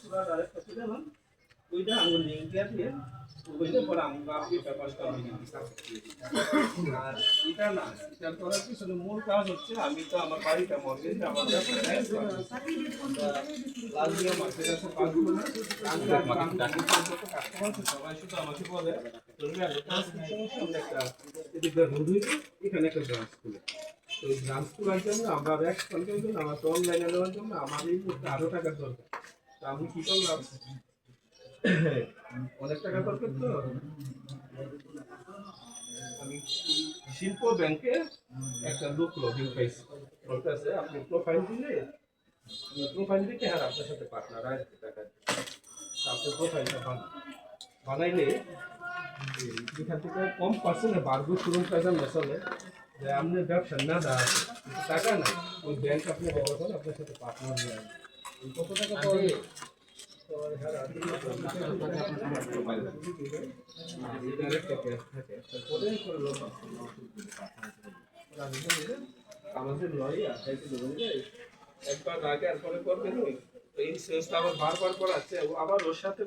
password আর একটা ছিল না ওইটা আঙুল লিঙ্ক দিয়ে ওইটা পরে আমরা এই পেপারটা আমি আর এটা না এটা করার পিছনে মূল কাজ হচ্ছে আমি তো আমার বাড়িটা মর্গেজ আমার লাল দিয়ে মার্কেট আছে পাঁচগুলো না সবাই শুধু আমাকে বলে তুমি আগে সমস্যা আমরা একটা এদিকে রোড হইছে এখানে একটা ব্রাঞ্চ খুলে তো এই ব্রাঞ্চ খোলার জন্য আমরা ব্যাক কন্ট্রোল জন্য আমার তো অনলাইনে নেওয়ার জন্য আমার এই মুহূর্তে আরো টাকার দরকার তো আমি কি করলাম অনেক টাকা দরকার তো আমি শিল্প ব্যাংকে একটা লোক লগইন পাইছি বলতেছে আপনি প্রোফাইল দিলে প্রোফাইল দিতে আর আপনার সাথে পার্টনার আসবে টাকা আপনি প্রোফাইলটা বানাইলে এখান থেকে কম পার্সেন্টে বাড়বে শুরু টাকা মেশালে যে আপনি ব্যবসা না দেওয়া টাকা না ওই ব্যাংক আপনি ব্যবহার আপনার সাথে পার্টনার নিয়ে আসবে কত টাকা পাওয়া আমাদের লয় একবার আগে আর পরে করবেন ওই ইন্স্যুরেন্সটা আবার বারবার করাচ্ছে আবার ওর সাথে